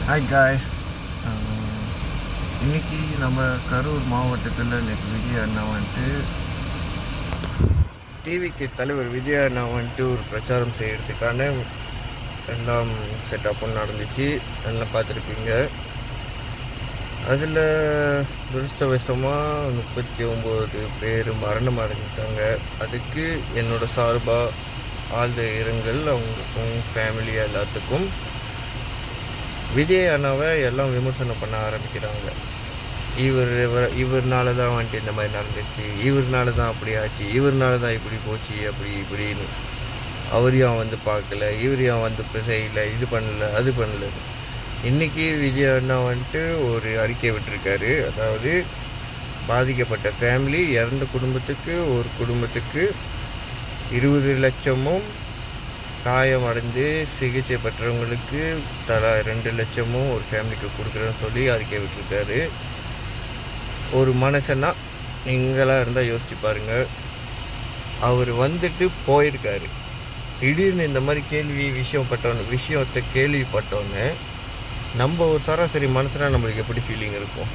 Hi guys. இன்றைக்கி நம்ம கரூர் மாவட்டத்தில் நேற்று விஜய் அண்ணா வந்துட்டு டிவிக்கு தலைவர் விஜய் அண்ணா வந்துட்டு ஒரு பிரச்சாரம் செய்கிறதுக்கான எல்லாம் செட்டப்பும் நடந்துச்சு. எல்லாம் பார்த்துருப்பீங்க. அதில் துரஷ்டவசமாக 39 பேர் மரணம் அடைஞ்சிட்டாங்க. அதுக்கு என்னோடய சார்பாக ஆழ்ந்த இரங்கல் அவங்களுக்கும் ஃபேமிலி எல்லாத்துக்கும். விஜய் அண்ணாவை எல்லாம் விமர்சனம் பண்ண ஆரம்பிக்கிறாங்க. இவர்னால தான் வந்துட்டு இந்த மாதிரி நடந்துச்சு, இவர்னால தான் அப்படி ஆச்சு, இவர்னால தான் இப்படி போச்சு, அப்படி இப்படின்னு. அவரையும் வந்து பார்க்கல, இவரையும் வந்து செய்யலை, இது பண்ணல, அது பண்ணல. இன்றைக்கி விஜய் அண்ணா வந்துட்டு ஒரு அறிக்கை விட்டுருக்காரு. அதாவது பாதிக்கப்பட்ட ஃபேமிலி, இறந்த குடும்பத்துக்கு ஒரு குடும்பத்துக்கு 20 லட்சமும், காயம் அடைந்து சிகிச்சை பெற்றவங்களுக்கு தலா 2 லட்சமும் ஒரு ஃபேமிலிக்கு கொடுக்குறேன்னு சொல்லி அறிக்கை விட்டுருக்காரு. ஒரு மனுஷனா நீங்களாக இருந்தால் யோசிச்சு பாருங்கள். அவர் வந்துட்டு போயிருக்காரு. திடீர்னு இந்த மாதிரி விஷயத்தை கேள்விப்பட்டோன்னே நம்ம ஒரு சராசரி மனுஷனாக நம்மளுக்கு எப்படி ஃபீலிங் இருக்கும்?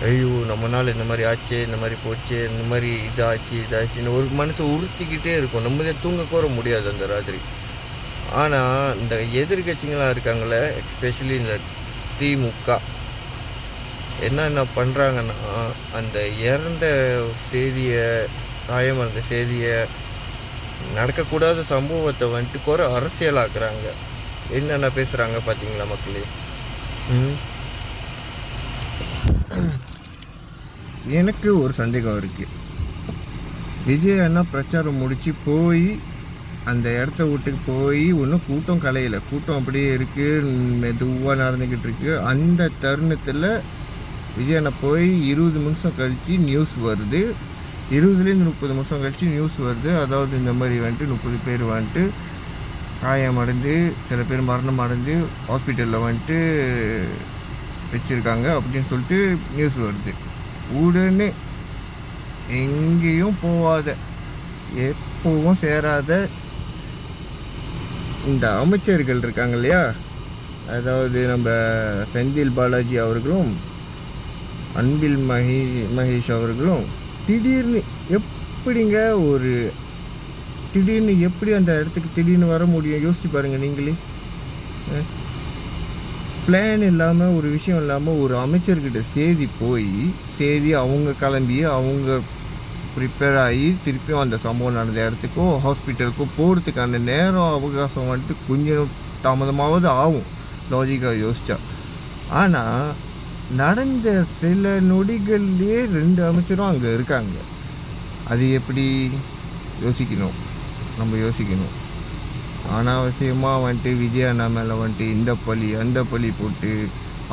ஐயோ, நம்மளால் இந்த மாதிரி ஆச்சு, இந்த மாதிரி போச்சு, இந்த மாதிரி இதாச்சுன்னு ஒரு மனுஷன் உறுத்திக்கிட்டே இருக்கும். நம்மளே தூங்க கோர முடியாது அந்த ராத்திரி. ஆனால் இந்த எதிர்கட்சிங்களாம் இருக்காங்களே, எஸ்பெஷலி இந்த திமுக என்ன பண்ணுறாங்கன்னா, அந்த இறந்த செய்தியை, காயமடைந்த செய்தியை, நடக்கக்கூடாத சம்பவத்தை வந்துட்டு குறை அரசியலாக்குறாங்க. என்னென்ன பேசுகிறாங்க பார்த்தீங்களா மக்களே? எனக்கு ஒரு சந்தேகம் இருக்குது. விஜய் அண்ணா பிரச்சாரம் முடித்து போய் அந்த இடத்த விட்டுக்கு போய் ஒன்றும் கூட்டம் கலையலை. கூட்டம் அப்படியே இருக்குது, மெதுவாக நடந்துக்கிட்டு இருக்குது. அந்த தருணத்தில் விஜய் அண்ணா போய் 20 நிமிஷம் கழித்து நியூஸ் வருது. 20லேருந்து 30 நிமிஷம் கழித்து நியூஸ் வருது. அதாவது இந்த மாதிரி வந்துட்டு 30 பேர் வந்துட்டு காயம் அடைந்து, சில பேர் மரணம் அடைந்து ஹாஸ்பிட்டலில் வந்துட்டு வச்சுருக்காங்க அப்படின்னு சொல்லிட்டு நியூஸ் வருது. உடனே எங்கேயும் போகாத, எப்பவும் சேராத இந்த அமைச்சர்கள் இருக்காங்க இல்லையா, அதாவது நம்ம செந்தில் பாலாஜி அவர்களும் அன்பில் மகேஷ் அவர்களும் திடீர்னு எப்படி அந்த இடத்துக்கு திடீர்னு வர முடியும்? யோசிச்சு பாருங்கள் நீங்களே. பிளான் இல்லாமல், ஒரு விஷயம் இல்லாமல், ஒரு அமைச்சர்கிட்ட செய்தி அவங்க கிளம்பி அவங்க ப்ரிப்பேர் ஆகி திருப்பியும் அந்த சம்பவம் நடந்த இடத்துக்கோ ஹாஸ்பிட்டலுக்கோ போகிறதுக்கான நேரம் அவகாசம் வந்துட்டு கொஞ்சம் தாமதமாவது ஆகும், லாஜிக்காக யோசித்தா. ஆனால் நடந்த சில நொடிகள்லேயே 2 அமைச்சரும் அங்கே இருக்காங்க. அது எப்படி யோசிக்கணும், நம்ம யோசிக்கணும். அனாவசியமாக வந்துட்டு விஜய் அண்ணா மேலே வந்துட்டு இந்த பழி அந்த பழி போட்டு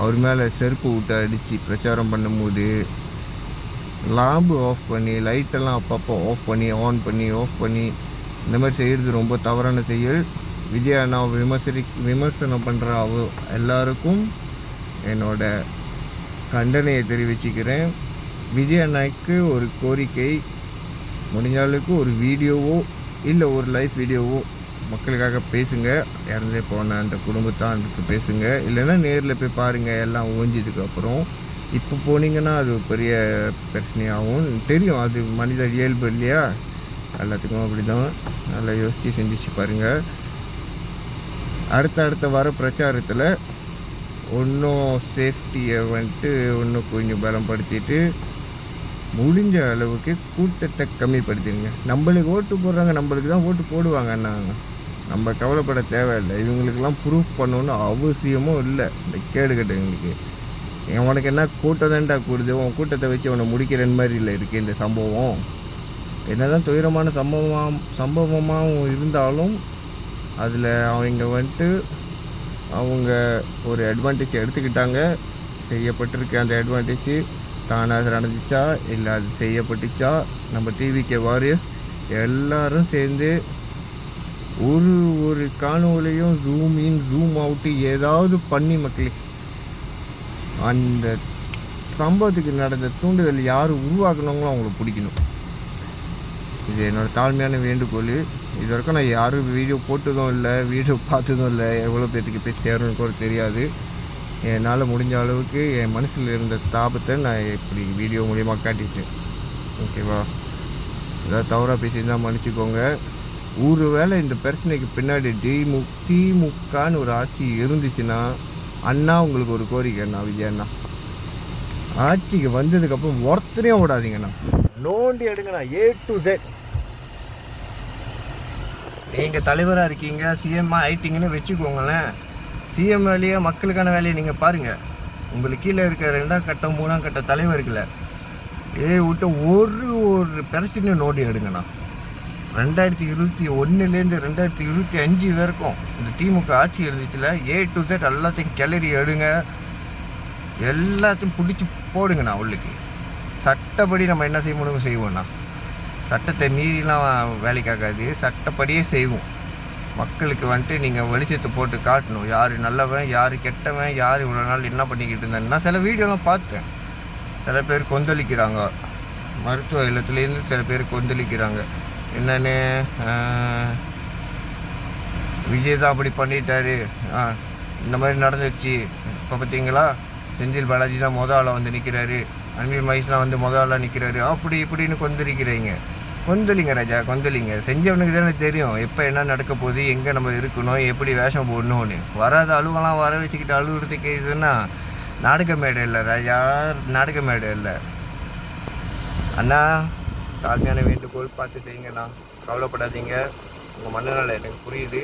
அவர் மேலே செருப்பு விட்டு அடித்து பிரச்சாரம் பண்ணும்போது லாம்பு ஆஃப் பண்ணி, லைட்டெல்லாம் அப்பப்போ ஆஃப் பண்ணி ஆஃப் பண்ணி இந்த மாதிரி செய்கிறது ரொம்ப தவறான செயல். விஜய் அண்ணாவை விமர்சனம் பண்ணுற எல்லாருக்கும் என்னோட கண்டனையை தெரிவிச்சுக்கிறேன். விஜய் அண்ணாவுக்கு ஒரு கோரிக்கை, முடிஞ்ச அளவுக்கு ஒரு வீடியோவோ இல்லை ஒரு லைவ் வீடியோவோ மக்களுக்காக பேசுங்க. இறந்தே போன அந்த குடும்பத்தானுக்கு பேசுங்க. இல்லைன்னா நேரில் போய் பாருங்கள். எல்லாம் ஓஞ்சதுக்கப்புறம் இப்போ போனீங்கன்னா அது பெரிய பிரச்சனையாகவும் தெரியும். அது மனித இயல்பு இல்லையா? எல்லாத்துக்கும் அப்படி தான். நல்லா யோசித்து சிந்திச்சு பாருங்கள். அடுத்த வர பிரச்சாரத்தில் இன்னும் சேஃப்டியை வந்துட்டு இன்னும் கொஞ்சம் பலப்படுத்திட்டு முடிஞ்ச அளவுக்கு கூட்டத்தை கம்மிப்படுத்திடுங்க. நம்மளுக்கு ஓட்டு போடுறாங்க, நம்மளுக்கு தான் ஓட்டு போடுவாங்கண்ணா. நம்ம கவலைப்பட தேவையில்லை. இவங்களுக்கெல்லாம் ப்ரூஃப் பண்ணணுன்னு அவசியமும் இல்லை. இந்த கேடு கட்டுங்களுக்கு உனக்கு என்ன கூட்டம் தான்டா கூடுது, உன் கூட்டத்தை வச்சு அவனை முடிக்கிறேன் மாதிரி இல்லை இருக்குது இந்த சம்பவம். என்ன தான் துயரமான சம்பவமாகவும் இருந்தாலும் அதில் அவங்க வந்துட்டு அவங்க ஒரு அட்வான்டேஜ் எடுத்துக்கிட்டாங்க. செய்யப்பட்டிருக்க அந்த அட்வான்டேஜ் தானாக நடந்துச்சா இல்லை அது செய்யப்பட்டுச்சா, நம்ம டிவிகே வாரியர்ஸ் எல்லோரும் சேர்ந்து ஒரு காணொலியும் ஜூம் இன் ஜூம் அவுட்டு ஏதாவது பண்ணி மக்களுக்கு அந்த சம்பவத்துக்கு நடந்த தூண்டுதல் யார் உருவாக்குனாங்களோ அவங்கள பிடிக்கணும். இது என்னோடய தாழ்மையான வேண்டுகோள். இது வரைக்கும் நான் யாரும் வீடியோ போட்டதும் இல்லை, வீடியோ பார்த்ததும் இல்லை. எவ்வளோ பேர்த்துக்கு போய் சேரணுன்னு கூட தெரியாது. என்னால் முடிஞ்ச அளவுக்கு என் மனசில் இருந்த தாபத்தை நான் இப்படி வீடியோ மூலிமா காட்டிட்டேன். ஓகேவா? ஏதாவது தவறாக பேசியிருந்தால் மன்னிச்சிக்கோங்க. ஒரு வேளை இந்த பிரச்சனைக்கு பின்னாடி திமுகன்னு ஒரு ஆட்சி இருந்துச்சுன்னா, அண்ணா உங்களுக்கு ஒரு கோரிக்கைண்ணா, விஜய் அண்ணா, ஆட்சிக்கு வந்ததுக்கப்புறம் ஒருத்தரையும் விடாதீங்கண்ணா, நோண்டி எடுங்கண்ணா, A to Z. நீங்கள் தலைவராக இருக்கீங்க, சிஎம்மாக ஆயிட்டீங்கன்னு வச்சுக்கோங்களேன். சிஎம் வேலையை, மக்களுக்கான வேலையை நீங்கள் பாருங்கள். உங்களுக்கு கீழே இருக்க 2ஆம் கட்டம் 3ஆம் கட்ட தலைவர்களை விட்டு ஒரு பிரச்சனையும் நோண்டி எடுங்கண்ணா. 2021லேருந்து 2025 வரைக்கும் இந்த திமுக ஆட்சி இருந்துச்சுல, A to Z எல்லாத்தையும் கிளறி எடுங்க, எல்லாத்தையும் பிடிச்சி போடுங்கண்ணா உள்ளுக்கு. சட்டப்படி நம்ம என்ன செய்ய முடியும் செய்வோம்ண்ணா. சட்டத்தை மீறிலாம் வேலைக்காகாது, சட்டப்படியே செய்வோம். மக்களுக்கு வந்துட்டு நீங்கள் வெளிச்சத்தை போட்டு காட்டணும், யார் நல்லவன் யார் கெட்டவன், யார் இவ்வளோ நாள் என்ன பண்ணிக்கிட்டு இருந்தாங்கன்னா. சில வீடியோலாம் பார்த்தேன், சில பேர் கொந்தளிக்கிறாங்க, மருத்துவ இல்லத்துலேருந்து சில பேர் கொந்தளிக்கிறாங்க. என்னென்னு, விஜய் தான் அப்படி பண்ணிட்டாரு, இந்த மாதிரி நடந்துச்சு, இப்போ பார்த்தீங்களா செந்தில் பாலாஜி தான் ஆளாக வந்து நிற்கிறாரு, அன்பில் மகேஷ்லாம் வந்து ஆளாக நிற்கிறாரு, அப்படி இப்படின்னு கொந்தளிங்க ராஜா, கொந்தளிங்க. செஞ்சவனுக்கு தானே தெரியும் எப்போ என்ன நடக்க போகுது, எங்கே நம்ம இருக்கணும், எப்படி வேஷம் போடணும்னு. வராத அழுவெல்லாம் வர வச்சுக்கிட்டு அழுகுறதுக்கு இதுன்னா நாடக மேடை இல்லை ராஜா, நாடக மேடை இல்லை. அண்ணா, தாழ்மையான வேண்டுகோள், பார்த்து செய்யுங்கண்ணா. கவலைப்படாதீங்க, உங்கள் மனநல எனக்கு புரியுது,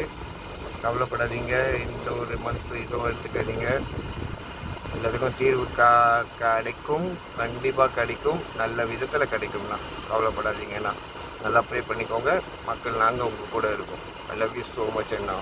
கவலைப்படாதீங்க. இந்த ஒரு மனசு இதுவும் எடுத்துக்காதீங்க. எல்லாத்துக்கும் தீர்வு கிடைக்கும், கண்டிப்பாக கிடைக்கும், நல்ல விதத்தில் கிடைக்கும்ண்ணா. கவலைப்படாதீங்கண்ணா. நல்லா ப்ரே பண்ணிக்கோங்க. மக்கள் நாங்கள் உங்கள் கூட இருக்கோம். I love you so much Anna.